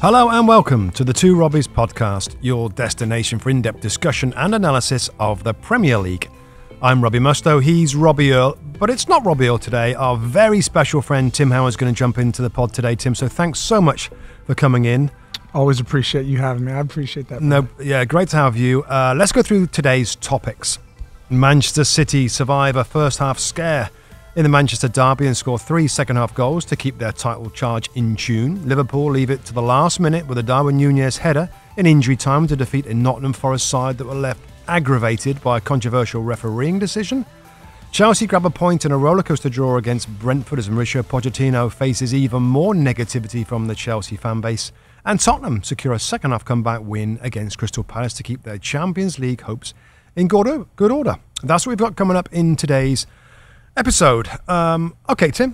Hello and welcome to the Two Robbies Podcast, your destination for in-depth discussion and analysis of the Premier League. I'm Robbie Mustoe, he's Robbie Earl, but it's not Robbie Earl today. Our very special friend Tim Howard's going to jump into the pod today, Tim, so thanks so much for coming in. Always appreciate you having me. I appreciate that. No, yeah, great to have you. Let's go through today's topics. Manchester City survive a first-half scare in the Manchester derby and score 3 second-half goals to keep their title charge in tune. Liverpool leave it to the last minute with a Darwin Nunez header in injury time to defeat a Nottingham Forest side that were left aggravated by a controversial refereeing decision. Chelsea grab a point in a rollercoaster draw against Brentford as Mauricio Pochettino faces even more negativity from the Chelsea fanbase. And Tottenham secure a second-half comeback win against Crystal Palace to keep their Champions League hopes in good order. That's what we've got coming up in today's episode. Okay, Tim,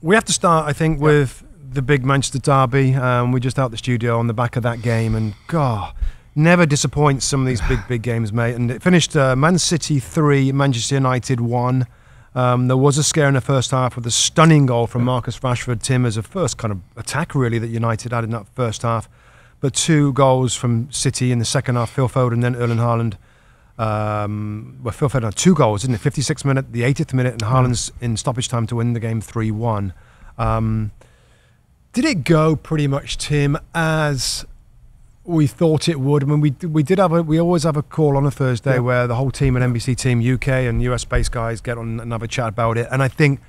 we have to start, I think, with the big Manchester derby. We're just out the studio on the back of that game, and God, never disappoints some of these big games, mate. And it finished Man City 3, Manchester United 1. There was a scare in the first half with a stunning goal from Marcus Rashford, Tim, as a first kind of attack, really, that United had in that first half. But 2 goals from City in the second half, Phil Foden, then Erling Haaland. Phil Foden had 2 goals, didn't it? 56th minute, the 80th minute, and Haaland's in stoppage time to win the game 3-1. Did it go pretty much, Tim, as we thought it would? I mean, we always have a call on a Thursday where the whole team and NBC team, UK and US based guys, get on another chat about it, and I think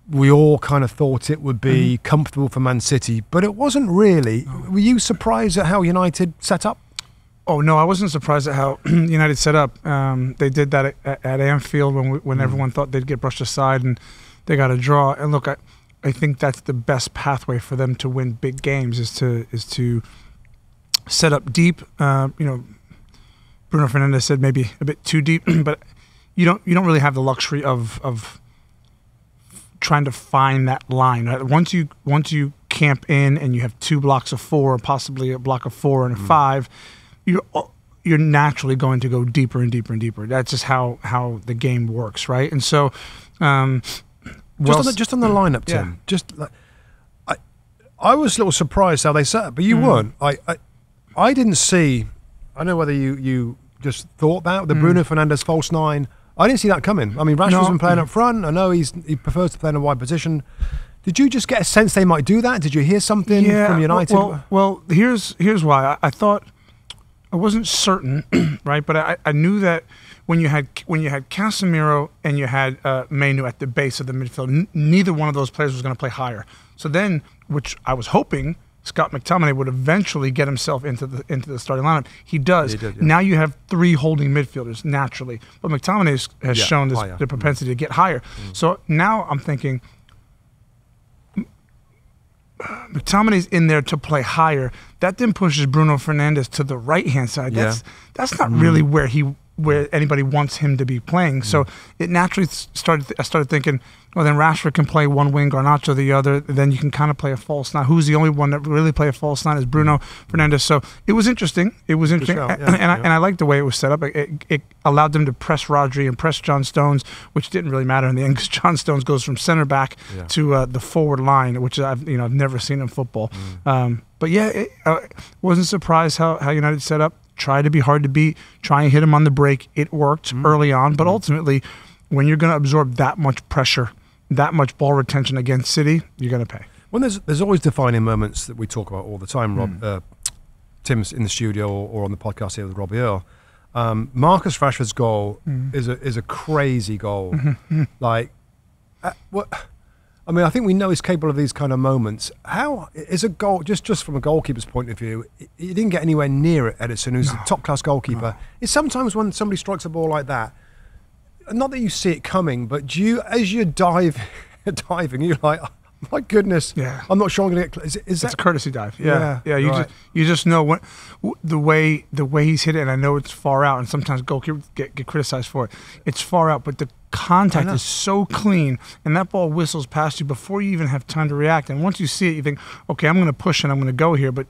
we all kind of thought it would be comfortable for Man City, but it wasn't really. Were you surprised at how United set up? Oh, no, I wasn't surprised at how United set up. They did that at Anfield when everyone thought they'd get brushed aside and they got a draw. And look, I think that's the best pathway for them to win big games is to set up deep. Bruno Fernandes said maybe a bit too deep, but you don't really have the luxury of trying to find that line. Right? Once you camp in and you have 2 blocks of 4, possibly a block of 4 and a 5, you're naturally going to go deeper and deeper and deeper. That's just how the game works, right? And so, just on the lineup, Tim. Yeah. Just like, I was a little surprised how they set up, but you weren't. I didn't see. I don't know whether you just thought that the Bruno Fernandes false 9. I didn't see that coming. I mean, Rashford's been playing up front. I know he prefers to play in a wide position. Did you just get a sense they might do that? Did you hear something from United? Well, here's why. I thought. I wasn't certain, right? But I knew that when you had Casemiro and you had Mainu at the base of the midfield, neither one of those players was going to play higher. So then, which I was hoping, Scott McTominay would eventually get himself into the starting lineup. He does. He did, yeah. Now you have 3 holding midfielders naturally, but McTominay has shown the propensity to get higher. So now I'm thinking, McTominay's in there to play higher. That then pushes Bruno Fernandes to the right-hand side. That's not really where anybody wants him to be playing. So it naturally I started thinking, well, then Rashford can play one wing, Garnacho the other. Then you can kind of play a false 9. Who's the only one that really play a false 9 is Bruno Fernandes. So it was interesting. And I liked the way it was set up. It allowed them to press Rodri and press John Stones, which didn't really matter in the end because John Stones goes from center back to the forward line, which I've never seen in football. But wasn't surprised how United set up. Try to be hard to beat. Try and hit him on the break. It worked early on, but ultimately, when you're going to absorb that much pressure, that much ball retention against City, you're going to pay. Well, there's always defining moments that we talk about all the time, Rob. Tim's in the studio or on the podcast here with Robbie Earl. Marcus Rashford's goal is a crazy goal. Like, what? I mean, I think we know he's capable of these kind of moments. How is a goal, just from a goalkeeper's point of view, he didn't get anywhere near it, Ederson, who's a top-class goalkeeper. It's sometimes when somebody strikes a ball like that, not that you see it coming, but as you're diving, you're like, oh, my goodness, I'm not sure I'm going to get... Is that a courtesy dive. Yeah. You just know the way he's hit it, and I know it's far out, and sometimes goalkeepers get criticized for it. It's far out, but the contact is so clean, and that ball whistles past you before you even have time to react. And once you see it, you think, okay, I'm going to push and I'm going to go here, but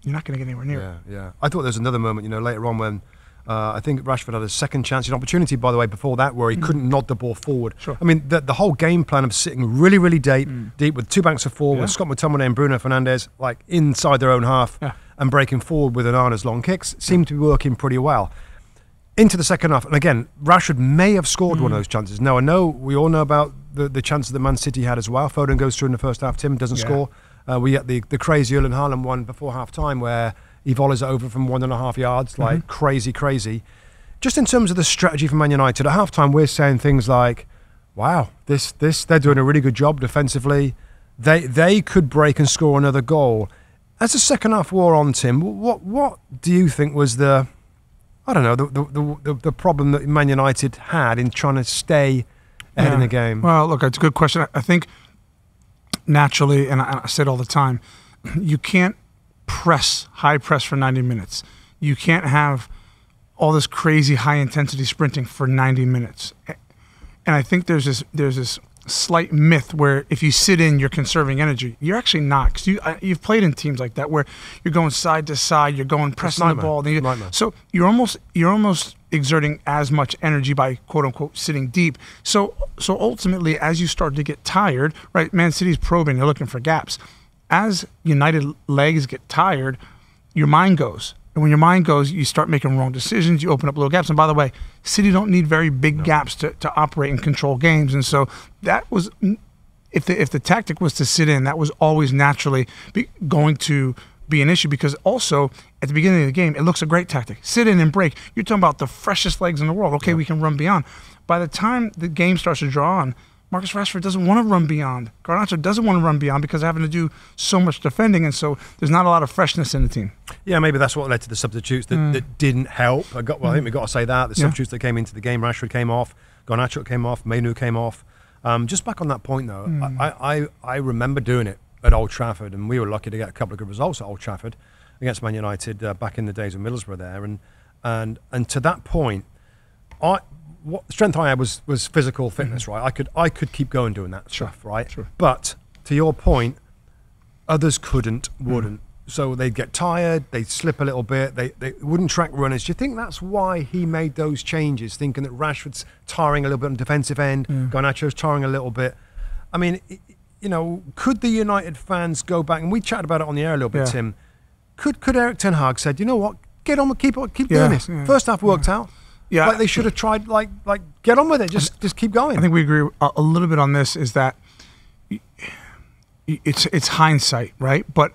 you're not going to get anywhere near it. Yeah. I thought there was another moment, later on when I think Rashford had a second chance, an opportunity, by the way, before that, where he couldn't nod the ball forward. Sure. I mean, the whole game plan of sitting really, really deep with two banks of four, with Scott McTominay and Bruno Fernandes like inside their own half and breaking forward with Onana's long kicks seemed to be working pretty well. Into the second half, and again, Rashford may have scored one of those chances. Now, I know we all know about the chances that Man City had as well. Foden goes through in the first half, Tim doesn't score. We get the crazy Erling Haaland one before half-time where he volleys it over from 1.5 yards, like crazy. Just in terms of the strategy for Man United, at half-time we're saying things like, wow, this they're doing a really good job defensively. They could break and score another goal. As the second half wore on, Tim, what do you think was the problem that Man United had in trying to stay ahead in the game? Well, look, it's a good question. I think naturally, and I say it all the time, you can't high press for 90 minutes. You can't have all this crazy high intensity sprinting for 90 minutes. And I think there's this slight myth where if you sit in, you're conserving energy. You're actually not, because you've played in teams like that where you're going side to side, you're going pressing the ball. So you're almost exerting as much energy by quote unquote sitting deep. So ultimately, as you start to get tired, right? Man City's probing, they're looking for gaps. As United legs get tired, your mind goes. And when your mind goes, you start making wrong decisions. You open up little gaps. And by the way, City don't need very big gaps to operate and control games. And so that was, if the tactic was to sit in, that was always naturally going to be an issue, because also at the beginning of the game, it looks a great tactic. Sit in and break. You're talking about the freshest legs in the world. Okay, we can run beyond. By the time the game starts to draw on, Marcus Rashford doesn't want to run beyond. Garnacho doesn't want to run beyond because they're having to do so much defending, and so there's not a lot of freshness in the team. Yeah, maybe that's what led to the substitutes that didn't help. I think we've got to say that. The substitutes that came into the game, Rashford came off, Garnacho came off, Mainu came off. Just back on that point, though, I remember doing it at Old Trafford, and we were lucky to get a couple of good results at Old Trafford against Man United back in the days of Middlesbrough there. And to that point, what strength I had was physical fitness, right? I could keep going doing that stuff, right? Sure. But to your point, others wouldn't. So they'd get tired, they'd slip a little bit, they wouldn't track runners. Do you think that's why he made those changes, thinking that Rashford's tiring a little bit on the defensive end, Garnacho's tiring a little bit? I mean, could the United fans go back, and we chatted about it on the air a little bit, Tim, could Erik ten Hag said, you know what, get on, keep doing this. First half worked out. Yeah, like they should have tried, like get on with it. Just keep going. I think we agree a little bit on this. Is that it's hindsight, right? But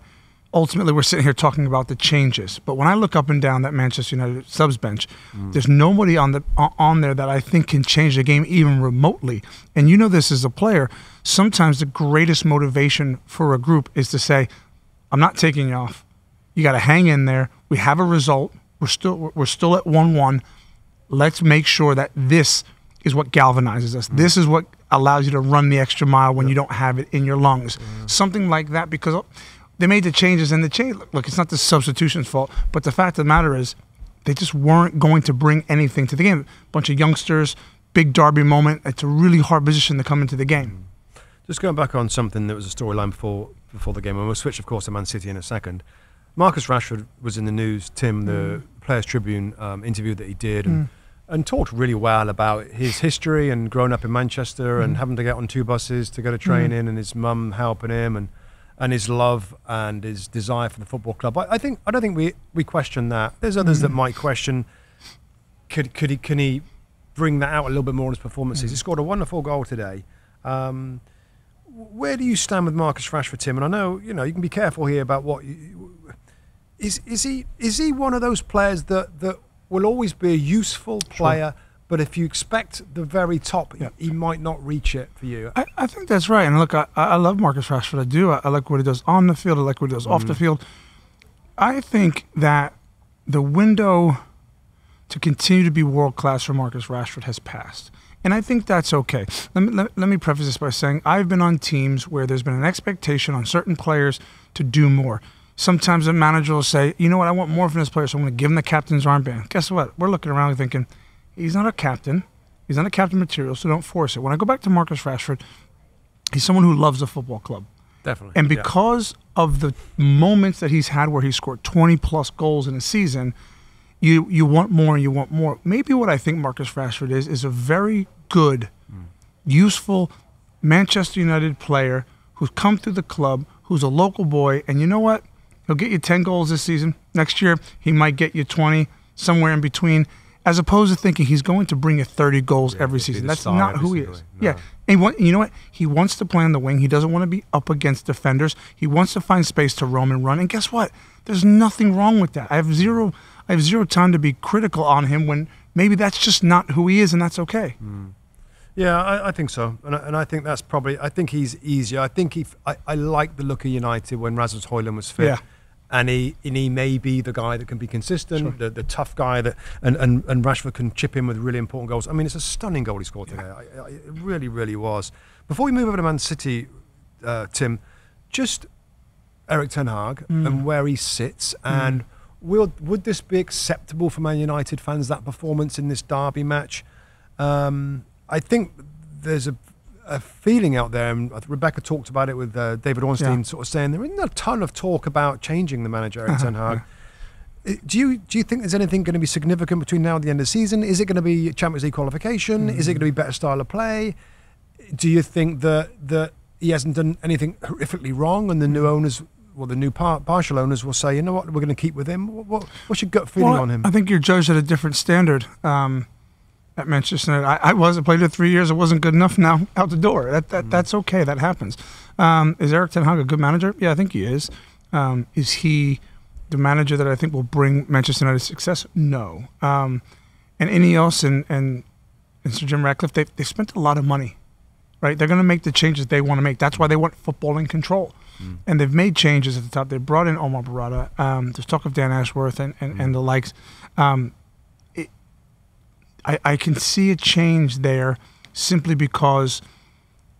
ultimately, we're sitting here talking about the changes. But when I look up and down that Manchester United subs bench, there's nobody on there that I think can change the game even remotely. And you know this as a player. Sometimes the greatest motivation for a group is to say, "I'm not taking you off. You got to hang in there. We have a result. We're still at 1-1. Let's make sure that this is what galvanizes us. This is what allows you to run the extra mile when you don't have it in your lungs." Something like that, because they made the changes, and the change. Look, it's not the substitution's fault, but the fact of the matter is, they just weren't going to bring anything to the game. A bunch of youngsters, big derby moment. It's a really hard position to come into the game. Just going back on something that was a storyline before the game, and we'll switch, of course, to Man City in a second. Marcus Rashford was in the news, Tim, the Players Tribune interview that he did, and talked really well about his history and growing up in Manchester and having to get on 2 buses to go to training, and his mum helping him, and his love and his desire for the football club. I don't think we question that. There's others that might question, can he bring that out a little bit more in his performances? He scored a wonderful goal today. Where do you stand with Marcus Rashford, Tim? And I know you can be careful here about what is he one of those players that will always be a useful player, but if you expect the very top, he might not reach it for you. I think that's right. And look, I love Marcus Rashford. I do. I like what he does on the field. I like what he does off the field. I think that the window to continue to be world-class for Marcus Rashford has passed. And I think that's okay. Let me preface this by saying I've been on teams where there's been an expectation on certain players to do more. Sometimes a manager will say, you know what, I want more from this player, so I'm going to give him the captain's armband. Guess what? We're looking around and thinking, he's not a captain. He's not a captain material, so don't force it. When I go back to Marcus Rashford, he's someone who loves a football club. Definitely. And because of the moments that he's had where he scored 20-plus goals in a season, you want more and you want more. Maybe what I think Marcus Rashford is a very good, useful Manchester United player who's come through the club, who's a local boy, and you know what? He'll get you 10 goals this season. Next year, he might get you 20, somewhere in between, as opposed to thinking he's going to bring you 30 goals every season. That's not who he is. No. Yeah. And you know what? He wants to play on the wing. He doesn't want to be up against defenders. He wants to find space to roam and run. And guess what? There's nothing wrong with that. I have zero time to be critical on him when maybe that's just not who he is, and that's okay. Yeah, I think so, and I think that's probably. I think he's easier. I think I like the look of United when Rasmus Højlund was fit, and he may be the guy that can be consistent, the tough guy that, and Rashford can chip in with really important goals. I mean, it's a stunning goal he scored today. It really, really was. Before we move over to Man City, Tim, just Erik ten Hag and where he sits, and would this be acceptable for Man United fans, that performance in this derby match? I think there's a feeling out there, and Rebecca talked about it with David Ornstein, sort of saying there isn't a ton of talk about changing the manager, Erik ten Hag. Do you think there's anything going to be significant between now and the end of the season? Is it going to be Champions League qualification? Is it going to be better style of play? Do you think that he hasn't done anything horrifically wrong, and the new owners, well, the new partial owners will say, you know what, we're going to keep with him? What's your gut feeling on him? I think you're judged at a different standard. At Manchester United, I played it 3 years. It wasn't good enough. Now out the door. That's okay. That happens. Is Erik ten Hag a good manager? Yeah, I think he is. Is he the manager that I think will bring Manchester United success? No. And Ineos and Sir Jim Ratcliffe, they spent a lot of money, right? They're going to make the changes they want to make. That's why they want football in control. And they've made changes at the top. They brought in Omar Barada. There's talk of Dan Ashworth and the likes. I can see a change there simply because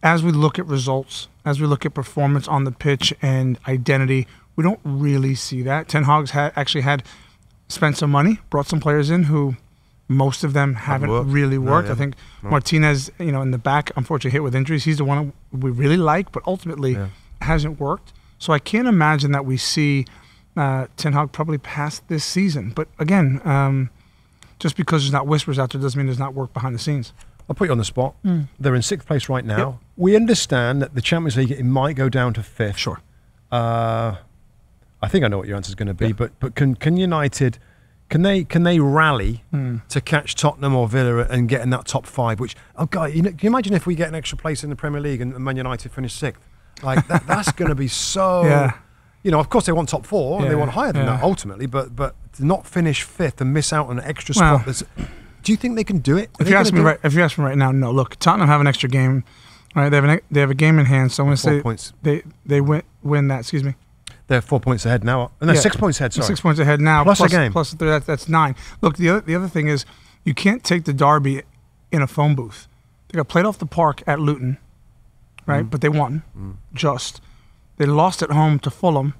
as we look at results, as we look at performance on the pitch and identity, we don't really see that. Ten Hag's actually spent some money, brought some players in who most of them haven't really worked. No, I think Martinez, in the back, unfortunately hit with injuries. He's the one we really like, but ultimately hasn't worked. So I can't imagine that we see Ten Hag probably past this season. But again, just because there's not whispers out there doesn't mean there's not work behind the scenes. I'll put you on the spot. They're in 6th place right now. Yep. We understand that the Champions League, it might go down to 5th. Sure. I think I know what your answer is going to be, but can United, can they rally to catch Tottenham or Villa and get in that top 5? Which, can you imagine if we get an extra place in the Premier League and Man United finish 6th? Like that's going to be so. Of course they want top 4 and they want higher than that ultimately, but to not finish 5th and miss out on an extra spot. Do you think they can do it? If you ask me right now, no. Look, Tottenham have an extra game. Right, they have a game in hand, so I'm going to say 4 points. They win that. Excuse me. They're 4 points ahead now. No, 6 points ahead. Sorry, 6 points ahead now. Plus a game. Plus 3. That's 9. Look, the other thing is you can't take the derby in a phone booth. They got played off the park at Luton, right? But they won. They lost at home to Fulham.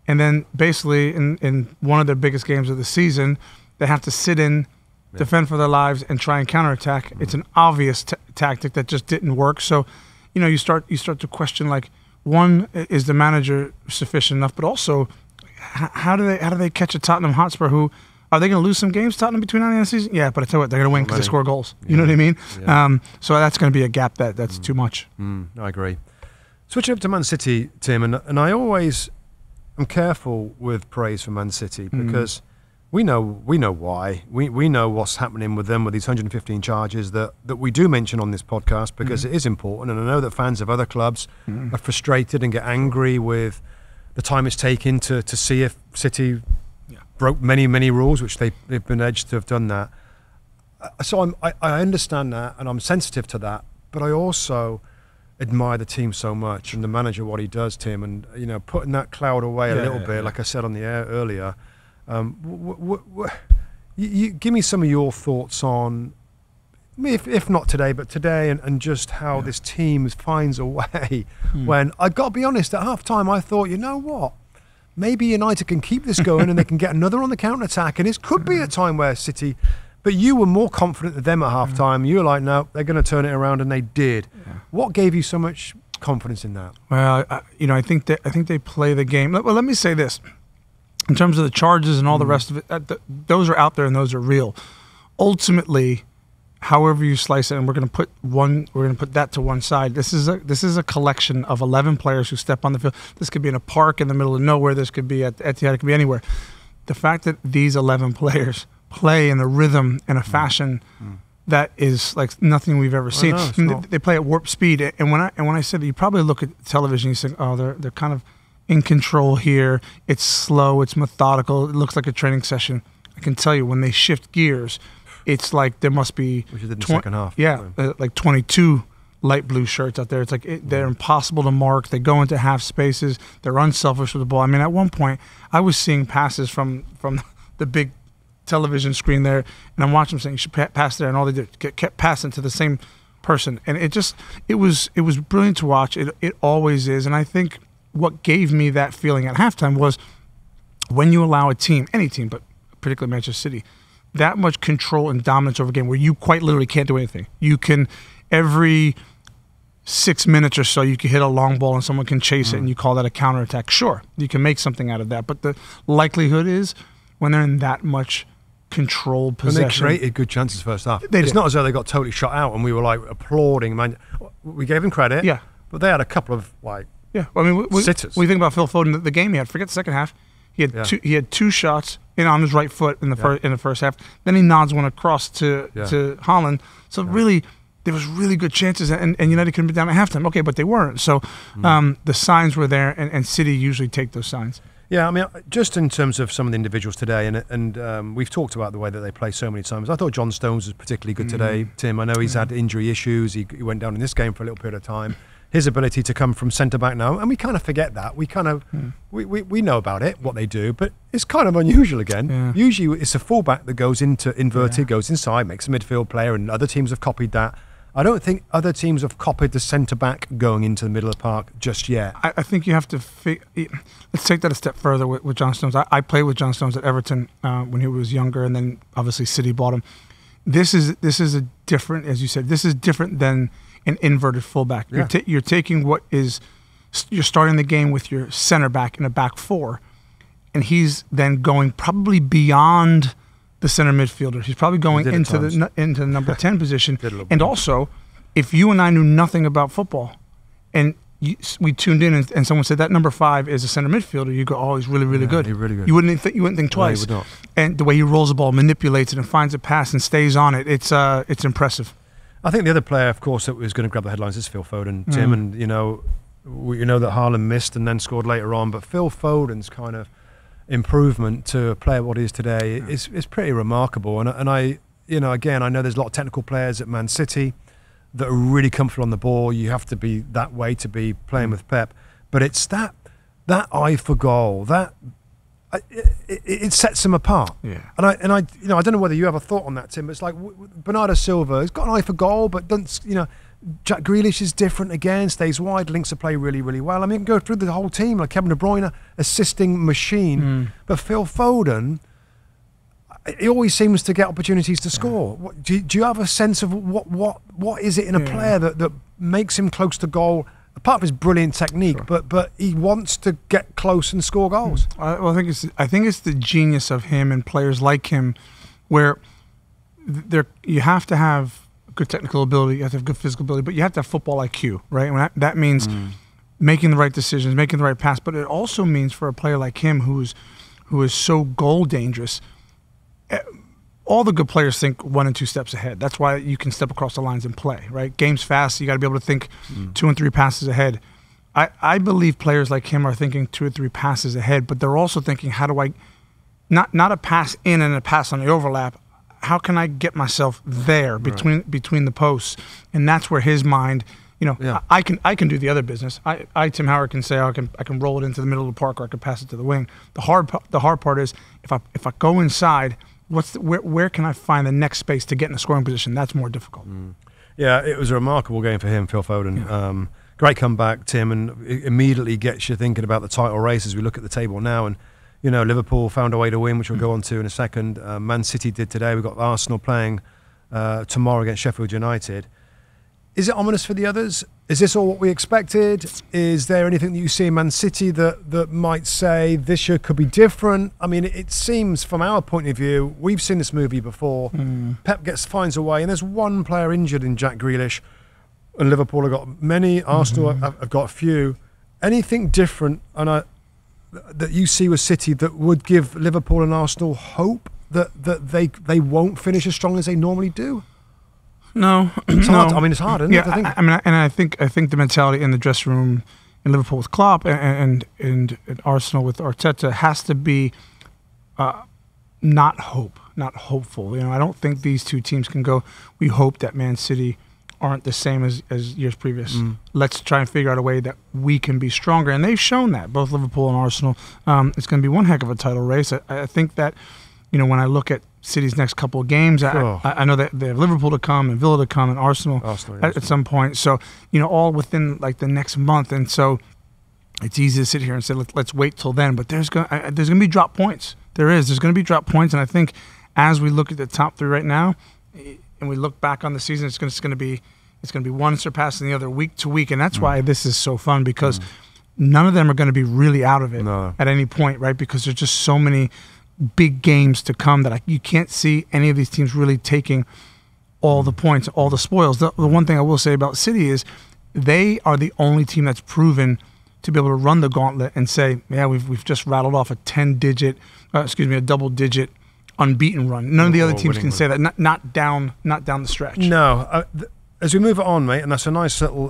And then basically in one of their biggest games of the season, they have to sit in, defend for their lives, and try and counterattack. It's an obvious tactic that just didn't work. So, you start to question, like, one, is the manager sufficient enough? But also, how do they catch a Tottenham Hotspur who, are they going to lose some games, Tottenham, between now and the end of the season? Yeah, but I tell you what, they're going to win because they score goals. You know what I mean? So that's going to be a gap that's too much. I agree. Switching up to Man City, Tim, and I'm careful with praise for Man City because we know why. We know what's happening with them with these 115 charges that we do mention on this podcast because it is important. And I know that fans of other clubs are frustrated and get angry with the time it's taken to see if City broke many rules, which they've been edged to have done that. So I understand that and I'm sensitive to that, but I also admire the team so much and the manager, what he does, Tim, and putting that cloud away a little bit, like I said on the air earlier. You give me some of your thoughts on, if not today, but today, and just how this team finds a way. When I got to be honest, at half time I thought, you know what, maybe United can keep this going and they can get another on the counter attack, and it could be a time where City. But you were more confident than them at half time. You were like, no, they're going to turn it around, and they did. What gave you so much confidence in that? Well, I think they play the game. Well, let me say this. in terms of the charges and all the rest of it, those are out there and those are real. Ultimately, however you slice it, and we're going to put that to one side. This is a collection of 11 players who step on the field. This could be in a park in the middle of nowhere. This could be at Etihad. It could be anywhere. The fact that these 11 players play in a rhythm and a fashion that is like nothing we've ever seen. They play at warp speed. And when I said that, you probably look at television, you think, oh, they're kind of in control here. It's slow. It's methodical. It looks like a training session. I can tell you when they shift gears, it's like there must be which is in the second half. Yeah, like 22 light blue shirts out there. It's like they're impossible to mark. They go into half spaces. They're unselfish with the ball. I mean, at one point, I was seeing passes from the big television screen there, and I'm watching them saying, you should pass there, and all they did kept passing to the same person. And it was brilliant to watch. It always is. And I think what gave me that feeling at halftime was when you allow a team, any team, but particularly Manchester City, that much control and dominance over a game where you quite literally can't do anything. You can, every 6 minutes or so, you can hit a long ball and someone can chase it and you call that a counterattack. Sure, you can make something out of that. But the likelihood is when they're in that much controlled possession. And they created good chances first half. It's not as though they got totally shut out and we were like applauding. Man, we gave them credit. Yeah. But they had a couple of like I mean, sitters. We think about Phil Foden, the game he had. Forget the second half. He had two shots on his right foot in the first half. Then he nods one across to Haaland. So really, there was really good chances, and United could have been down at halftime. Okay, but they weren't. So the signs were there, and City usually take those signs. Yeah, I mean, just in terms of some of the individuals today, and we've talked about the way that they play so many times. I thought John Stones was particularly good today, Tim. I know he's had injury issues. He went down in this game for a little period of time. His ability to come from centre-back now, and we kind of forget that. We kind of, we know about it, what they do, but it's kind of unusual again. Yeah. Usually it's a full-back that goes into inverted, goes inside, makes a midfield player, and other teams have copied that. I don't think other teams have copied the centre-back going into the middle of the park just yet. I think you have to, let's take that a step further with John Stones. I played with John Stones at Everton when he was younger, and then obviously City bought him. This is a different, as you said, this is different than an inverted fullback. Yeah. You're taking you're starting the game with your center back in a back four, and he's then going probably beyond the center midfielder. He's probably going into the number 10 position. And also, if you and I knew nothing about football, and we tuned in and someone said that number 5 is a center midfielder, you go, oh, he's really, really good. He's really good. You wouldn't think twice. No, you would not. And the way he rolls the ball, manipulates it, and finds a pass and stays on it, it's impressive. I think the other player, of course, that was going to grab the headlines is Phil Foden, Tim. And, you know that Haaland missed and then scored later on. But Phil Foden's kind of improvement to a player what he is today is pretty remarkable. And I, again, I know there's a lot of technical players at Man City that are really comfortable on the ball. You have to be that way to be playing with Pep. But it's that eye for goal, it sets them apart. Yeah. And I don't know whether you have a thought on that, Tim. But it's like Bernardo Silva has got an eye for goal, but doesn't. Jack Grealish is different again. Stays wide, links the play really, really well. I mean, you can go through the whole team like Kevin De Bruyne, assisting machine. But Phil Foden, he always seems to get opportunities to score. Do you have a sense of what is it in a player that makes him close to goal? Apart from his brilliant technique, but he wants to get close and score goals. I think it's the genius of him and players like him, where you have to have good technical ability, you have to have good physical ability, but you have to have football IQ, right? And that means making the right decisions, making the right pass. But it also means for a player like him who is so goal dangerous. All the good players think 1 and 2 steps ahead. That's why you can step across the lines and play, right? Game's fast, you got to be able to think 2 and 3 passes ahead. I believe players like him are thinking 2 or 3 passes ahead, but they're also thinking, how do I, not a pass in and a pass on the overlap, how can I get myself there between the posts? And that's where his mind, I can do the other business. Tim Howard can say, I can roll it into the middle of the park, or I can pass it to the wing. The hard part is if I go inside, where can I find the next space to get in a scoring position? That's more difficult. Yeah, it was a remarkable game for him, Phil Foden. Yeah. Great comeback, Tim, and it immediately gets you thinking about the title race as we look at the table now. And Liverpool found a way to win, which we'll go on to in a second. Man City did today. We've got Arsenal playing tomorrow against Sheffield United. Is it ominous for the others? Is this all what we expected? Is there anything that you see in Man City that might say this year could be different? I mean, it seems from our point of view, we've seen this movie before. Pep finds a way, and there's one player injured in Jack Grealish, and Liverpool have got many. Arsenal have got a few. Anything different that you see with City that would give Liverpool and Arsenal hope that they won't finish as strong as they normally do? No, it's hard. I mean, it's hard, isn't it? I think the mentality in the dressing room in Liverpool with Klopp and Arsenal with Arteta has to be not hopeful. I don't think these two teams can go, we hope that Man City aren't the same as years previous. Let's try and figure out a way that we can be stronger. And they've shown that, both Liverpool and Arsenal. It's going to be one heck of a title race. I think that, when I look at City's next couple of games, I know that they have Liverpool to come and Villa to come and Arsenal at some point. So, all within like the next month. And so it's easy to sit here and say, let's wait till then. But there's going to be drop points. There's going to be drop points. And I think as we look at the top three right now and we look back on the season, it's going to be one surpassing the other week to week. And that's why this is so fun, because none of them are going to be really out of it at any point, right? Because there's just so many big games to come that you can't see any of these teams really taking all the points, all the spoils. The one thing I will say about City is they are the only team that's proven to be able to run the gauntlet and say, yeah, we've just rattled off a double-digit unbeaten run. None of the other teams can say that. Not down the stretch. No. As we move on, mate, and that's a nice little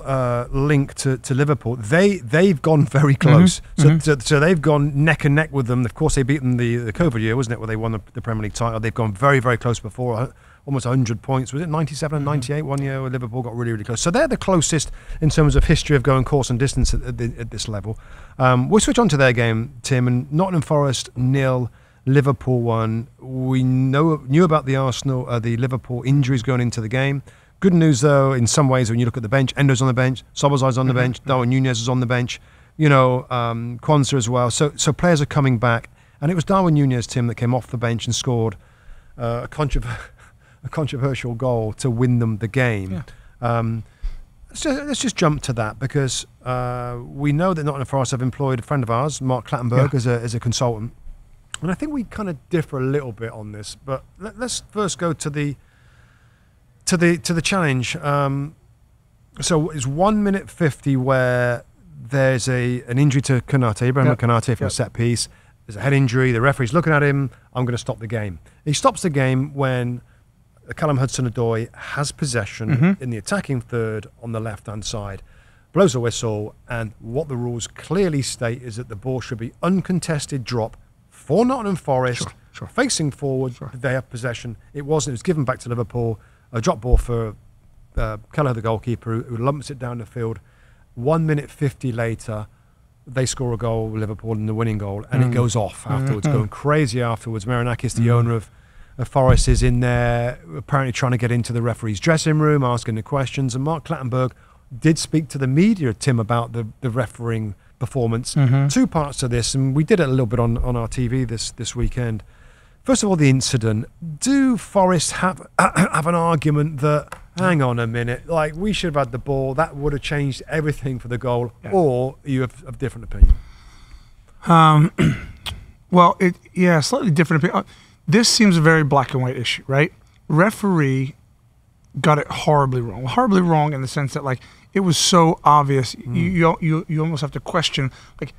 link to Liverpool. They've gone very close. So they've gone neck and neck with them. Of course, they beat them the COVID year, wasn't it, where they won the Premier League title. They've gone very, very close before, almost 100 points. Was it 97 and 98 one year where Liverpool got really, really close? So they're the closest in terms of history of going course and distance at this level. We'll switch on to their game, Tim, and Nottingham Forest 0, Liverpool 1. We knew about the Liverpool injuries going into the game. Good news, though, in some ways, when you look at the bench, Endo's on the bench, Szoboszlai's on the bench, Darwin Nunez is on the bench, Kwanzaa as well. So players are coming back. And it was Darwin Nunez, Tim, that came off the bench and scored a controversial goal to win them the game. Yeah. Let's just jump to that, because we know that Nottingham Forest have employed a friend of ours, Mark Clattenburg, as a consultant. And I think we kind of differ a little bit on this. But let's first go to the challenge. So it's 1 minute 50 where there's an injury to Konate, Ibrahim Konate from a set piece. There's a head injury. The referee's looking at him. I'm going to stop the game. He stops the game when Callum Hudson-Odoi has possession in the attacking third on the left-hand side, blows a whistle, and what the rules clearly state is that the ball should be uncontested drop for Nottingham Forest, facing forward. They have possession. It wasn't. It was given back to Liverpool. A drop ball for Keller, the goalkeeper, who lumps it down the field. 1 minute 50 later, they score a goal, Liverpool, in the winning goal, and it goes off afterwards, going crazy afterwards. Marinakis, the owner of Forest, is in there, apparently trying to get into the referee's dressing room, asking the questions. And Mark Clattenburg did speak to the media, Tim, about the refereeing performance. Two parts to this, and we did it a little bit on our TV this weekend. First of all, the incident. Do Forest have an argument that, hang on a minute, like, we should have had the ball, that would have changed everything for the goal, or you have a different opinion? Well, slightly different opinion. This seems a very black and white issue, right? Referee got it horribly wrong. Horribly wrong in the sense that, like, it was so obvious. You almost have to question, like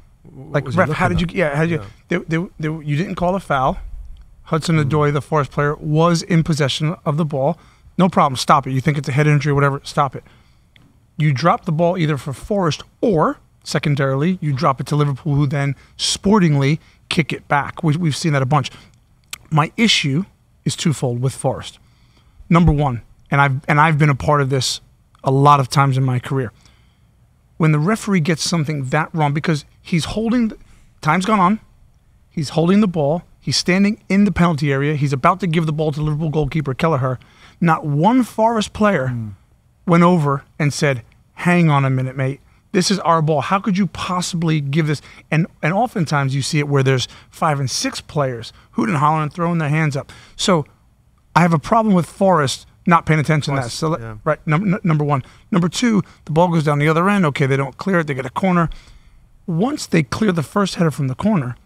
ref, how did you? You didn't call a foul. Hudson-Odoi, the Forest player, was in possession of the ball. No problem. Stop it. You think it's a head injury or whatever, stop it. You drop the ball either for Forest or, secondarily, you drop it to Liverpool, who then sportingly kick it back. We've seen that a bunch. My issue is twofold with Forest. Number one, and I've been a part of this a lot of times in my career. When the referee gets something that wrong, because he's holding, time's gone on, he's holding the ball, he's standing in the penalty area. He's about to give the ball to Liverpool goalkeeper Kelleher. Not one Forest player went over and said, hang on a minute, mate. This is our ball. How could you possibly give this? And oftentimes you see it where there's 5 and 6 players hooting and hollering and throwing their hands up. So I have a problem with Forest not paying attention to that. So, right, number one. Number two, the ball goes down the other end. Okay, they don't clear it. They get a corner. Once they clear the first header from the corner,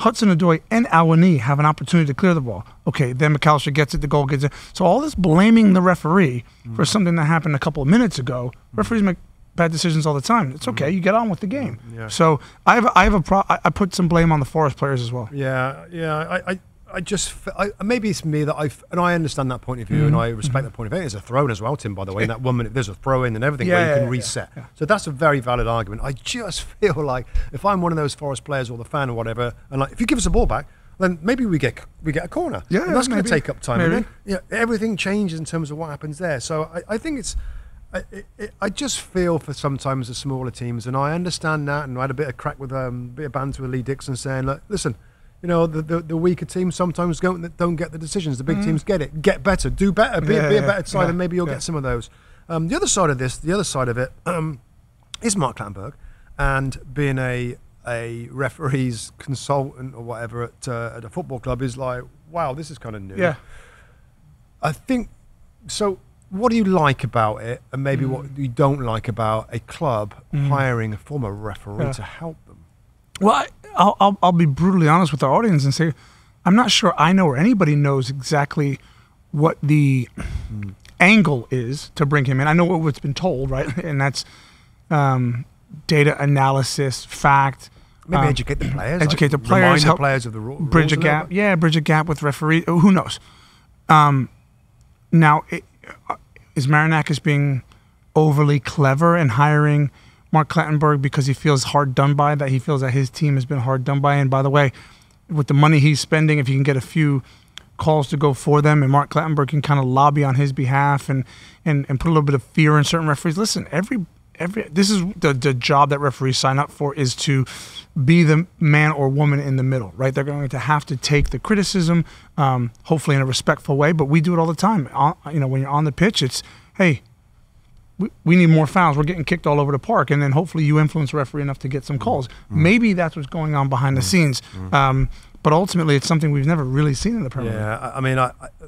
Hudson-Odoi and Awani have an opportunity to clear the ball. Okay, then McAllister gets it, the goal gets it. So all this blaming the referee for something that happened a couple of minutes ago, referees make bad decisions all the time. It's okay. You get on with the game. Yeah. So I put some blame on the Forest players as well. Yeah. Maybe it's me that and I understand that point of view, and I respect that point of view. There's a throw in as well, Tim, by the way. In that 1 minute, there's a throw in and everything where you can reset. Yeah. So that's a very valid argument. I just feel like if I'm one of those Forest players or the fan or whatever, and like if you give us the ball back, then maybe we get a corner. Yeah, and that's going to take up time. And then, everything changes in terms of what happens there. So I think it's. I just feel for sometimes the smaller teams, and I understand that. And I had a bit of crack with a bit of banter with Lee Dixon saying, "Look, listen, you know, the weaker teams sometimes don't get the decisions. The big teams get it. Get better, do better, be a better side, and maybe you'll get some of those." The other side of it, is Mark Clattenburg, and being a referee's consultant or whatever at a football club is like, wow, this is kind of new. Yeah, I think so. What do you like about it, and maybe what you don't like about a club hiring a former referee to help them? Well, I'll be brutally honest with our audience and say, I'm not sure I know or anybody knows exactly what the angle is to bring him in. I know what's been told, right? And that's data analysis, fact. Maybe educate the players. Educate the players. Remind help the players of the rules. Bridge a gap. Yeah, bridge a gap with referee. Who knows? Now, is Marinakis being overly clever and hiring Mark Clattenburg because he feels hard done by, that he feels that his team has been hard done by? And by the way, with the money he's spending, if he can get a few calls to go for them and Mark Clattenburg can kind of lobby on his behalf and put a little bit of fear in certain referees. Listen, this is the job that referees sign up for, is to be the man or woman in the middle, right? They're going to have to take the criticism, hopefully in a respectful way, but we do it all the time. When you're on the pitch, it's, hey, we need more fouls. We're getting kicked all over the park, and then hopefully you influence the referee enough to get some calls. Maybe that's what's going on behind the scenes. But ultimately, it's something we've never really seen in the Premier League. Yeah, I mean,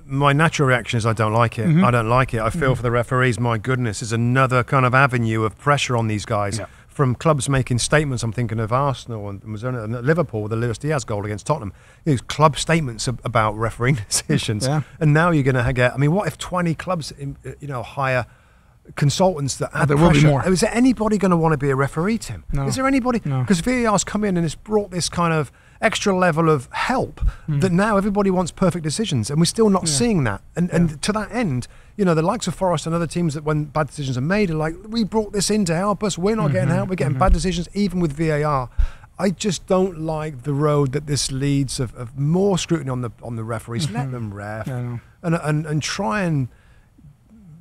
my natural reaction is I don't like it. I don't like it. I feel for the referees. My goodness, is another kind of avenue of pressure on these guys. Yeah. From clubs making statements, I'm thinking of Arsenal and Liverpool with the Luis Diaz goal against Tottenham. These club statements about refereeing decisions. Yeah. And now you're going to get, I mean, what if 20 clubs, hire consultants that add there pressure? Will be more. Is there anybody going to want to be a referee, Tim? No. Is there anybody? Because VAR's come in and it's brought this kind of extra level of help that now everybody wants perfect decisions, and we're still not seeing that. And to that end, the likes of Forest and other teams that when bad decisions are made are like, we brought this in to help us. We're not getting help. We're getting bad decisions, even with VAR. I just don't like the road that this leads of more scrutiny on the referees. Let them ref and try and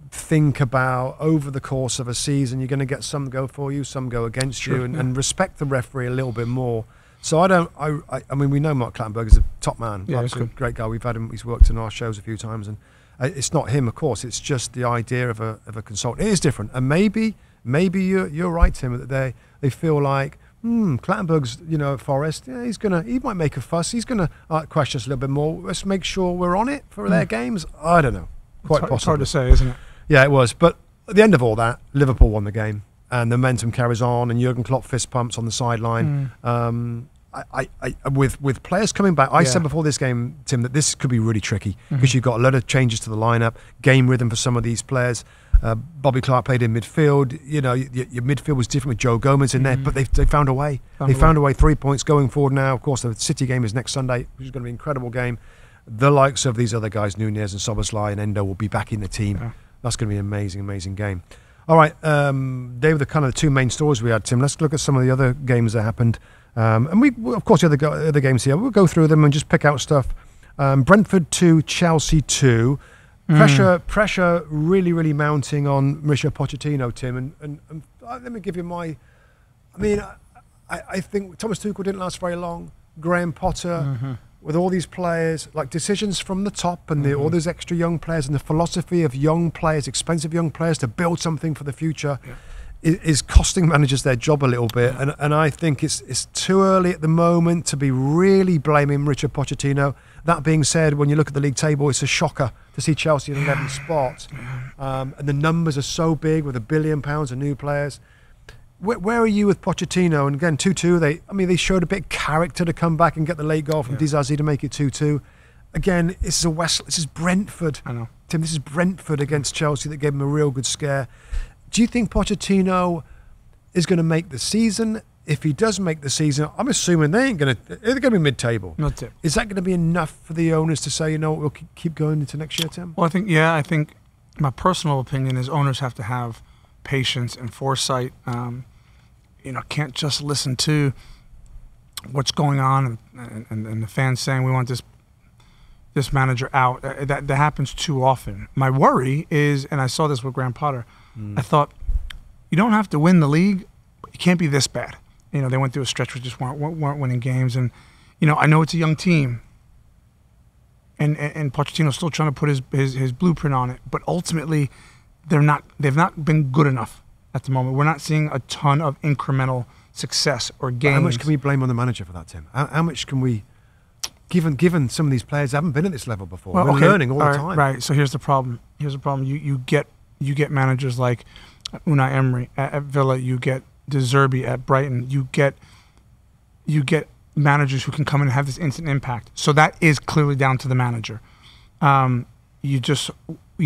think about over the course of a season, you're going to get some go for you, some go against you, and respect the referee a little bit more. So I mean, we know Mark Clattenburg is a top man. Yeah, he's a great guy. We've had him. He's worked in our shows a few times, and it's not him, of course. It's just the idea of a consultant. It is different, and maybe you're right, Tim, that they feel like Clattenburg's at Forest. Yeah, he might make a fuss. He's gonna question us a little bit more. Let's make sure we're on it for their games. I don't know. Quite possible. It's hard to say, isn't it? Yeah, it was. But at the end of all that, Liverpool won the game, and the momentum carries on, and Jurgen Klopp fist pumps on the sideline. With players coming back, I said before this game, Tim, that this could be really tricky because you've got a lot of changes to the lineup, game rhythm for some of these players. Bobby Clark played in midfield. Your midfield was different with Joe Gomez in there, but they found a way. They found a way. 3 points going forward now. Of course, the City game is next Sunday, which is going to be an incredible game. The likes of these other guys, Nunez and Szoboszlai and Endo, will be back in the team. Yeah. That's going to be an amazing, amazing game. All right, they were the kind of the two main stories we had, Tim. Let's look at some of the other games that happened. And we, of course, the other games here, we'll go through them and just pick out stuff. Brentford 2, Chelsea 2. Pressure really, really mounting on Mauricio Pochettino, Tim. And let me give you my... I mean, I think Thomas Tuchel didn't last very long. Graham Potter, with all these players, like decisions from the top and all those extra young players and the philosophy of young players, expensive young players to build something for the future. Yeah. Is costing managers their job a little bit, and I think it's too early at the moment to be really blaming Mauricio Pochettino. That being said, when you look at the league table, it's a shocker to see Chelsea in 11th spot. And the numbers are so big with £1 billion of new players. Where are you with Pochettino? And again, 2-2. They showed a bit of character to come back and get the late goal from Dizazi to make it 2-2. Again, this is Brentford. I know. Tim, this is Brentford against Chelsea that gave him a real good scare. Do you think Pochettino is going to make the season? If he does make the season, I'm assuming they're going to be mid-table. Not it. Is that going to be enough for the owners to say, you know what, we'll keep going into next year, Tim? Well, I think my personal opinion is owners have to have patience and foresight. Can't just listen to what's going on and the fans saying we want this manager out. That happens too often. My worry is, and I saw this with Graham Potter, I thought, you don't have to win the league, but you can't be this bad. They went through a stretch where just weren't winning games. And, I know it's a young team. And Pochettino's still trying to put his blueprint on it. But ultimately, they've not been good enough at the moment. We're not seeing a ton of incremental success or gains. How much can we blame on the manager for that, Tim? How much can we, given some of these players haven't been at this level before? We're learning all the time. Right. So here's the problem. You get managers like Unai Emery at Villa. You get De Zerbi at Brighton. You get managers who can come in and have this instant impact. So that is clearly down to the manager. You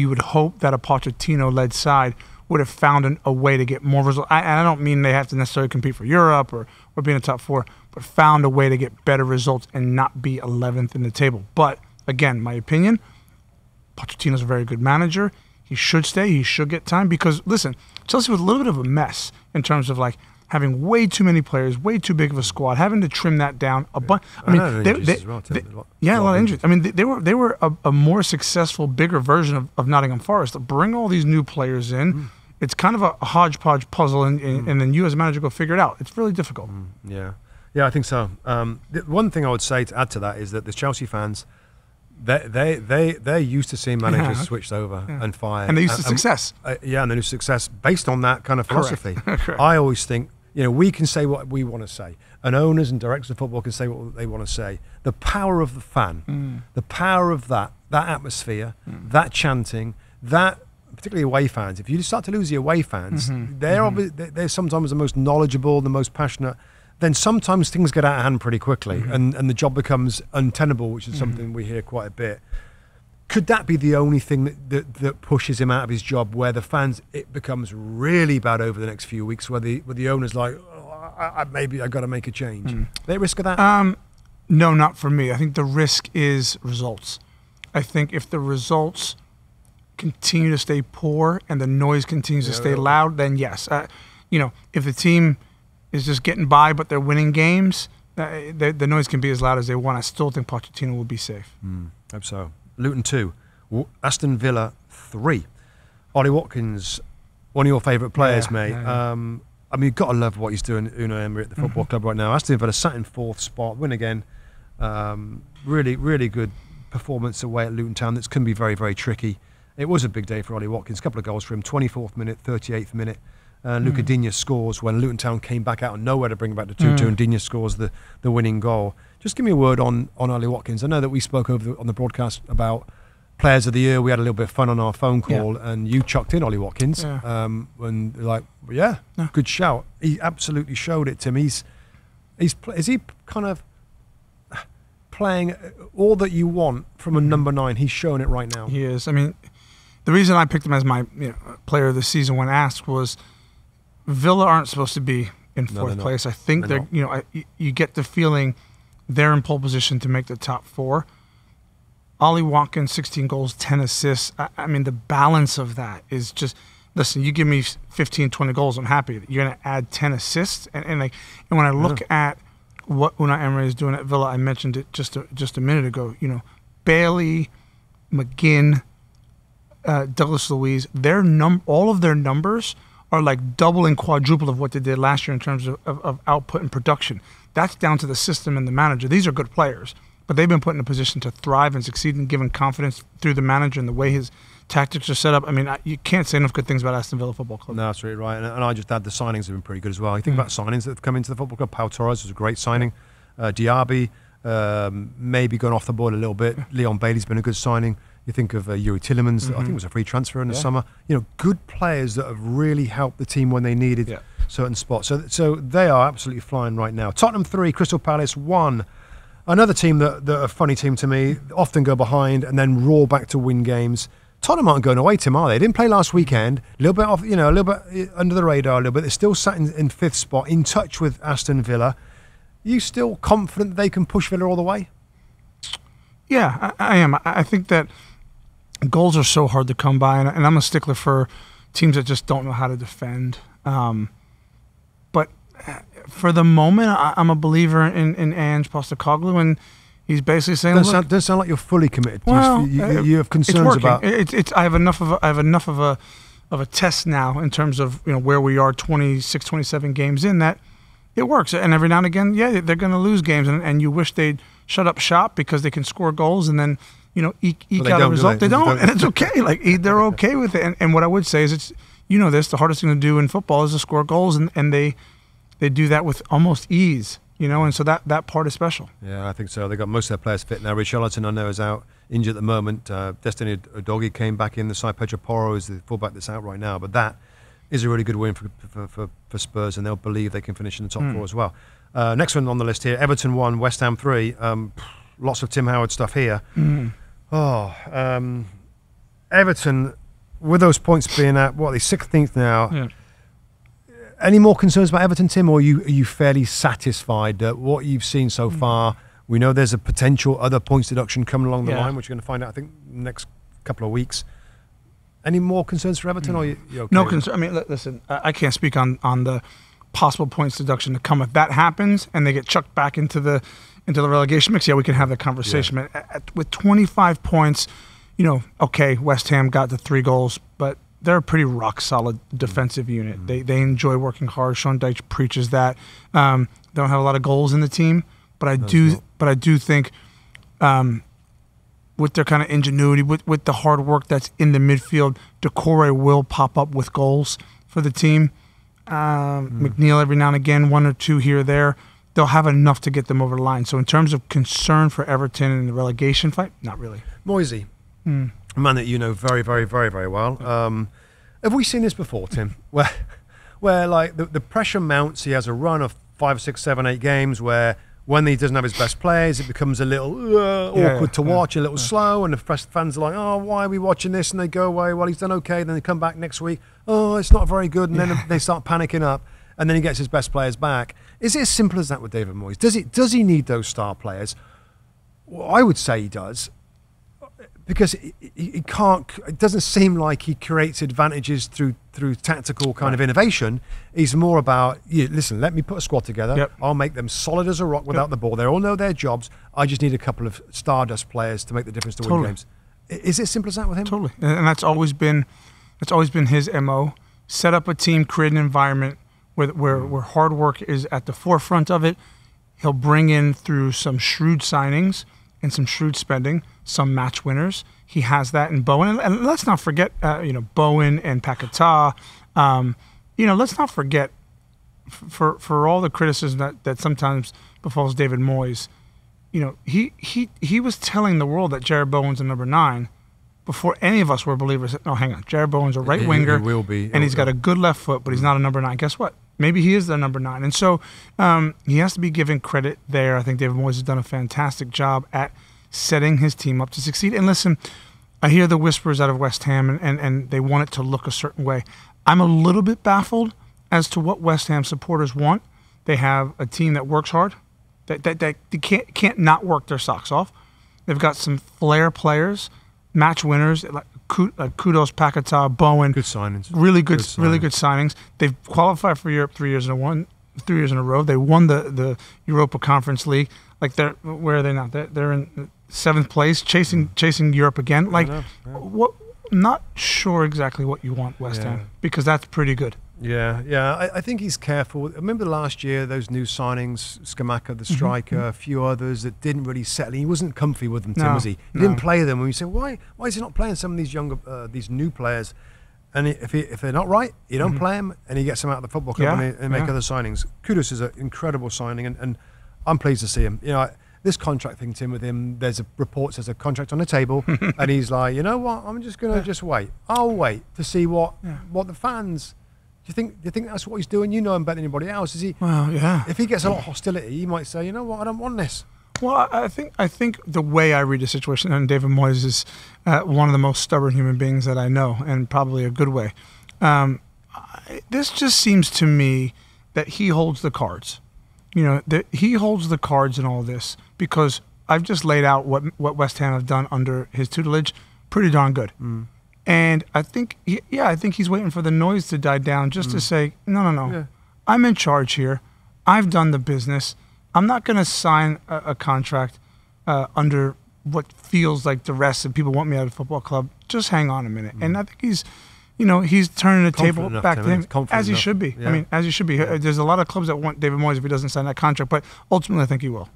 would hope that a Pochettino-led side would have found a way to get more results. I don't mean they have to necessarily compete for Europe or be in the top 4, but found a way to get better results and not be 11th in the table. But again, my opinion, Pochettino's a very good manager. He should stay. He should get time because, listen, Chelsea was a little bit of a mess in terms of having way too many players, way too big of a squad, having to trim that down a bunch. A lot of injuries. I mean, they were a more successful, bigger version of Nottingham Forest. Bring all these new players in. It's kind of a hodgepodge puzzle, and then you as a manager go figure it out. It's really difficult. Yeah, I think so. The one thing I would say to add to that is that the Chelsea fans, they're used to seeing managers switched over and fired, and they're used to success. And they're used to success based on that kind of philosophy. Correct. I always think we can say what we want to say, and owners and directors of football can say what they want to say. The power of the fan, the power of that atmosphere, that chanting, that. Particularly away fans. If you start to lose the away fans, they're sometimes the most knowledgeable, the most passionate. Then sometimes things get out of hand pretty quickly, and the job becomes untenable, which is something we hear quite a bit. Could that be the only thing that pushes him out of his job, where the fans, it becomes really bad over the next few weeks, where the owner's like, maybe I've got to make a change? They risk of that? No, not for me. I think the risk is results. I think if the results continue to stay poor and the noise continues to stay loud, then yes. If the team is just getting by but they're winning games, the noise can be as loud as they want. I still think Pochettino will be safe. Hope so. Luton 2, Aston Villa 3. Ollie Watkins, one of your favourite players, mate. You've got to love what he's doing, Unai Emery at the football club right now. Aston Villa sat in 4th spot, win again. Really, really good performance away at Luton Town. That's going to be very, very tricky. It was a big day for Ollie Watkins. A couple of goals for him. 24th minute, 38th minute. Luca Digne scores when Luton Town came back out of nowhere to bring back the 2-2, and Digne scores the winning goal. Just give me a word on Ollie Watkins. I know that we spoke on the broadcast about Players of the Year. We had a little bit of fun on our phone call, and you chucked in Ollie Watkins. When good shout. He absolutely showed it, Tim. Is he kind of playing all that you want from a number 9? He's showing it right now. He is. I mean, the reason I picked him as my player of the season when asked was Villa aren't supposed to be in 4th place. I think you get the feeling they're in pole position to make the top 4. Ollie Watkins, 16 goals, 10 assists. I mean, the balance of that is just, listen, you give me 15, 20 goals, I'm happy. You're going to add 10 assists. And when I look at what Unai Emery is doing at Villa, I mentioned it just a minute ago, Bailey, McGinn, Douglas Luiz, all of their numbers are like double and quadruple of what they did last year in terms of output and production. That's down to the system and the manager. These are good players, but they've been put in a position to thrive and succeed and given confidence through the manager and the way his tactics are set up. I mean, you can't say enough good things about Aston Villa Football Club. No, that's really right. And I just add the signings have been pretty good as well. You think about signings that have come into the football club. Pau Torres was a great signing. Diaby maybe gone off the board a little bit. Leon Bailey's been a good signing. You think of Yuri Tillemans, I think it was a free transfer in the summer. You know, good players that have really helped the team when they needed certain spots. So they are absolutely flying right now. Tottenham 3, Crystal Palace 1. Another team that a funny team to me, often go behind and then roar back to win games. Tottenham aren't going away, Tim, are they? They didn't play last weekend. A little bit off, you know, a little bit under the radar a little bit. They're still sat in fifth spot, in touch with Aston Villa. You still confident they can push Villa all the way? Yeah, I am. I think that goals are so hard to come by, and I'm a stickler for teams that just don't know how to defend. But for the moment, I'm a believer in Ange Postecoglou, and he's basically saying, doesn't sound like you're fully committed. Well, you have concerns about. I have enough of a test now in terms of, you know, where we are 26, 27 games in, that it works. And every now and again, they're going to lose games, and you wish they'd shut up shop because they can score goals and then, you know, eke out a result. They don't, and it's okay. Like, they're okay with it. And what I would say is, it's, you know, the hardest thing to do in football is to score goals, and they do that with almost ease, you know, and so that part is special. Yeah, I think so. They got most of their players fit now. Richarlison, I know, is out injured at the moment. Destiny Udogie came back in the side. Pedro Porro is the fullback that's out right now, but that is a really good win for Spurs, and they'll believe they can finish in the top four as well. Next one on the list here, Everton 1, West Ham 3. Lots of Tim Howard stuff here. Everton, with those points being at, what, the 16th now, any more concerns about Everton, Tim, or are you fairly satisfied that what you've seen so far? We know there's a potential other points deduction coming along the line, which you're going to find out, I think, next couple of weeks. Any more concerns for Everton, or you okay? No concern. I mean, listen, I can't speak on the possible points deduction to come. If that happens and they get chucked back into the relegation mix, we can have that conversation. Yeah. With 25 points, you know, okay, West Ham got the 3 goals, but they're a pretty rock solid defensive unit. They enjoy working hard. Sean Dyche preaches that. They don't have a lot of goals in the team, but I do think, with their kind of ingenuity, with the hard work that's in the midfield, Decore will pop up with goals for the team. McNeil every now and again, 1 or 2 here or there. They'll have enough to get them over the line. So in terms of concern for Everton in the relegation fight, not really. Moisey, a man that you know very, very, very, very well. Have we seen this before, Tim? Where like the pressure mounts, he has a run of 5, 6, 7, 8 games where when he doesn't have his best players, it becomes a little awkward to watch, a little slow, and the fans are like, oh, why are we watching this? And they go away, well, he's done okay. Then they come back next week, oh, it's not very good. And then they start panicking up, and then he gets his best players back. Is it as simple as that with David Moyes? Does he need those star players? Well, I would say he does, because he can't. It doesn't seem like he creates advantages through tactical kind of innovation. He's more about, listen, let me put a squad together. I'll make them solid as a rock without the ball. They all know their jobs. I just need a couple of stardust players to make the difference to win games. Is it as simple as that with him? Totally, and that's always been his MO. Set up a team, create an environment where hard work is at the forefront of it. He'll bring in, through some shrewd signings and some shrewd spending, some match winners. He has that in Bowen. And let's not forget, Bowen and Paquetá. Let's not forget, for all the criticism that sometimes befalls David Moyes, he was telling the world that Jared Bowen's a number 9 before any of us were believers. No, hang on. Jared Bowen's a right winger. He will be. And he's got a good left foot, but he's not a number 9. Guess what? Maybe he is the number 9. And so he has to be given credit there. I think David Moyes has done a fantastic job at setting his team up to succeed. And listen, I hear the whispers out of West Ham, and they want it to look a certain way. I'm a little bit baffled as to what West Ham supporters want. They have a team that works hard, that they can't not work their socks off. They've got some flair players, match winners, like Kudos, Paquetá, Bowen. Good signings. Really good signings. They've qualified for Europe 3 years in a row. They won the Europa Conference League. Like, where are they now? They're in 7th place, chasing Europe again. Like, what? Not sure exactly what you want, West Ham, because that's pretty good. Yeah. I think he's careful. I remember last year, those new signings, Scamacca, the striker, a few others that didn't really settle. He wasn't comfy with them, Tim, was he? He didn't play them. And we say, why is he not playing some of these younger, these new players? And if they're not right, you don't play them, and he gets them out of the football club and make other signings. Kudos is an incredible signing, and I'm pleased to see him. this contract thing, Tim, with him, there's a report says a contract on the table, and he's like, you know what, I'm just going to just wait. I'll wait to see what the fans. Do you think that's what he's doing? You know him better than anybody else. Is he? Well, yeah. If he gets a lot of hostility, he might say, you know what, I don't want this. Well, I think the way I read the situation, and David Moyes is one of the most stubborn human beings that I know, and probably a good way. This just seems to me that he holds the cards. You know, that he holds the cards in all this, because I've just laid out what West Ham have done under his tutelage, pretty darn good. And I think, I think he's waiting for the noise to die down just to say, no. Yeah. I'm in charge here. I've done the business. I'm not going to sign a contract under what feels like duress and people want me out of the football club. Just hang on a minute. And I think he's turning the table back to him, as he should be. Yeah. I mean, as he should be. There's a lot of clubs that want David Moyes if he doesn't sign that contract, but ultimately I think he will.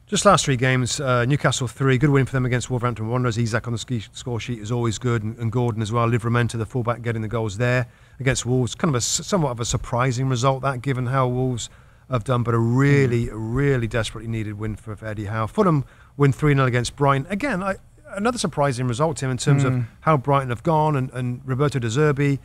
Just last 3 games, Newcastle 3, good win for them against Wolverhampton Wanderers. Isak on the score sheet is always good, and Gordon as well. Livramento, the fullback, getting the goals there against Wolves. Kind of somewhat of a surprising result, that, given how Wolves have done, but a really desperately needed win for Eddie Howe. Fulham win 3-0 against Brighton. Again, another surprising result, Tim, in terms of how Brighton have gone, and Roberto De Zerbi,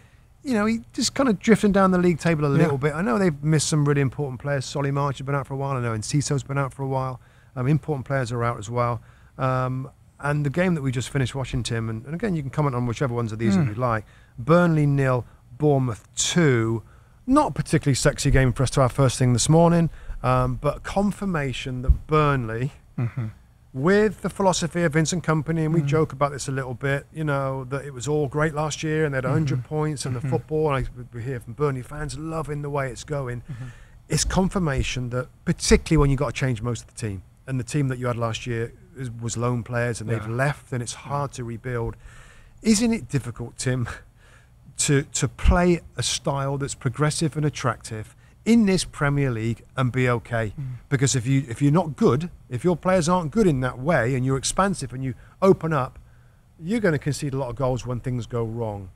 you know, he just kind of drifting down the league table a little bit. I know they've missed some really important players. Solly March has been out for a while. I know Enciso's been out for a while. Important players are out as well. And the game that we just finished watching, Tim, and again, you can comment on whichever ones of these that you like. Burnley 0, Bournemouth 2. Not a particularly sexy game for us to have first thing this morning, but confirmation that Burnley, with the philosophy of Vincent Kompany, and we joke about this a little bit, you know, that it was all great last year and they had 100 points and the football, and we hear from Burnley fans loving the way it's going. It's confirmation that, particularly when you've got to change most of the team, and the team that you had last year was lone players, and they've left, and it's hard to rebuild. Isn't it difficult, Tim, to play a style that's progressive and attractive in this Premier League and be okay? Because if you're not good, if your players aren't good in that way, and you're expansive and you open up, you're going to concede a lot of goals when things go wrong.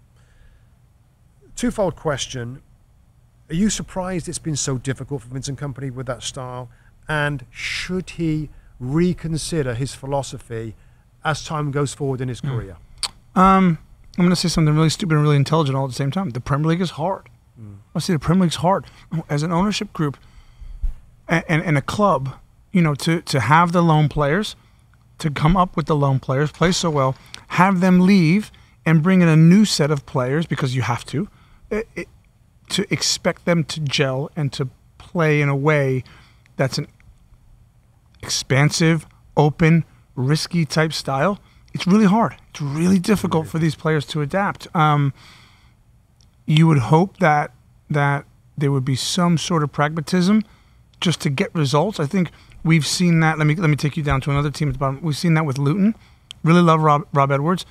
Twofold question. Are you surprised it's been so difficult for Vincent Kompany with that style? And should he reconsider his philosophy as time goes forward in his career? I'm going to say something really stupid and really intelligent all at the same time. The Premier League is hard. I say the Premier League's hard. As an ownership group and a club, you know, to have the loan players, to come up with the loan players, play so well, have them leave and bring in a new set of players, because you have to expect them to gel and to play in a way that's an expansive, open, risky type style. It's really hard. It's really difficult for these players to adapt. You would hope that there would be some sort of pragmatism just to get results. I think we've seen that. Let me take you down to another team at the bottom. We've seen that with Luton. Really love Rob Edwards.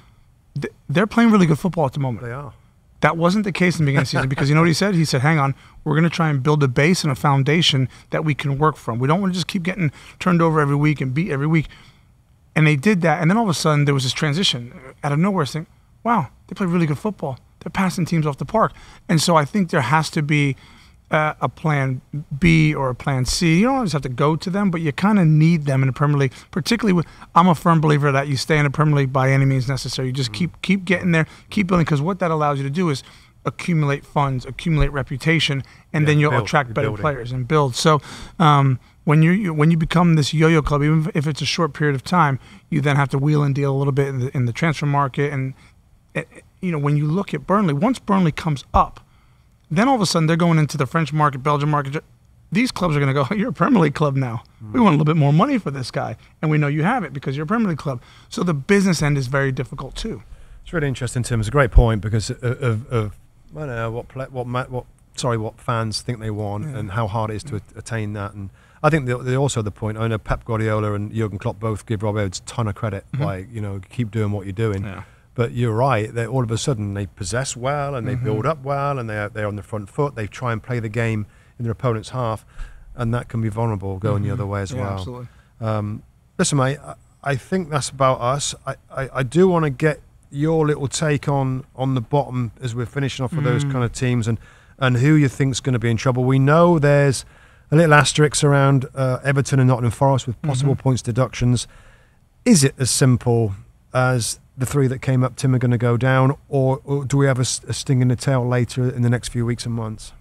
They're playing really good football at the moment. They are. That wasn't the case in the beginning of the season, because you know what he said? He said, hang on, we're going to try and build a base and a foundation that we can work from. We don't want to just keep getting turned over every week and beat every week. And they did that, and then all of a sudden there was this transition out of nowhere, saying, wow, they play really good football. They're passing teams off the park. And so I think there has to be a plan B or a plan C. You don't always have to go to them, but you kind of need them in the Premier League. Particularly, I'm a firm believer that you stay in the Premier League by any means necessary. You just keep getting there, keep building, because what that allows you to do is accumulate funds, accumulate reputation, and then you'll attract better players and build. So when you become this yo-yo club, even if it's a short period of time, you then have to wheel and deal a little bit in the transfer market. And you know, when you look at Burnley, once Burnley comes up, then all of a sudden they're going into the French market, Belgian market. These clubs are going to go, you're a Premier League club now. We want a little bit more money for this guy. And we know you have it because you're a Premier League club. So the business end is very difficult too. It's really interesting, Tim. It's a great point because of I don't know what fans think they want and how hard it is to attain that. And I think also the point, I know Pep Guardiola and Jurgen Klopp both give Rob Edwards a ton of credit. Like, you know, keep doing what you're doing. Yeah. But you're right. They all of a sudden they possess well and they build up well and they're on the front foot. They try and play the game in their opponent's half, and that can be vulnerable going the other way as well. Absolutely. Listen, mate, I think that's about us. I do want to get your little take on the bottom as we're finishing off with those kind of teams and who you think's going to be in trouble. We know there's a little asterisk around Everton and Nottingham Forest with possible points deductions. Is it as simple as the 3 that came up, Tim, are going to go down, or do we have a sting in the tail later in the next few weeks and months?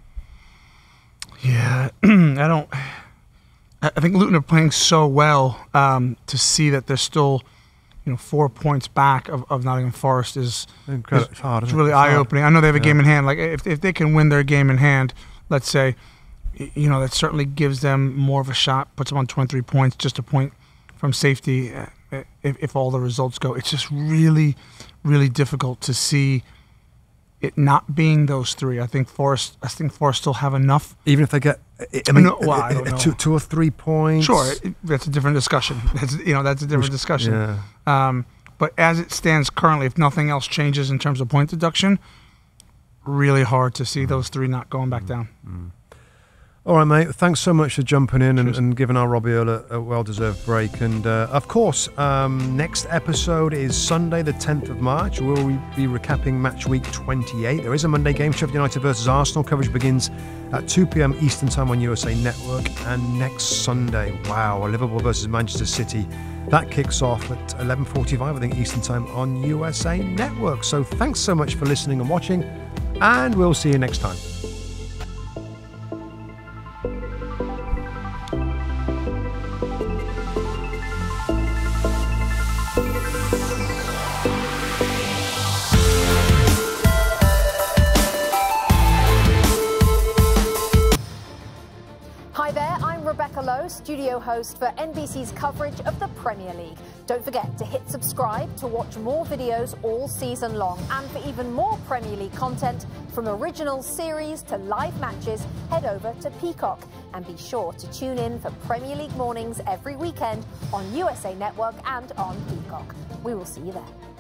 Yeah, I think Luton are playing so well Mm-hmm. to see that they're still, 4 points back of Nottingham Forest is hard, it's really eye-opening. I know they have a game in hand. Like if they can win their game in hand, let's say, that certainly gives them more of a shot, puts them on 23 points, just a point from safety. If all the results go, it's just really, really difficult to see it not being those 3. I think Forest still have enough. Even if they get, I don't know. 2 or 3 points. Sure, that's a different discussion. That's a different discussion. Yeah. But as it stands currently, if nothing else changes in terms of point deduction, really hard to see those 3 not going back down. All right, mate. Thanks so much for jumping in and giving our Robbie Earl a well-deserved break. And, of course, next episode is Sunday, the 10th of March. We'll be recapping match week 28. There is a Monday game, Sheffield United versus Arsenal. Coverage begins at 2 p.m. Eastern Time on USA Network. And next Sunday, Liverpool versus Manchester City. That kicks off at 11:45, I think, Eastern Time on USA Network. So thanks so much for listening and watching, and we'll see you next time. Studio host for NBC's coverage of the Premier League. Don't forget to hit subscribe to watch more videos all season long. And for even more Premier League content, from original series to live matches, head over to Peacock. And be sure to tune in for Premier League mornings every weekend on USA Network and on Peacock. We will see you there.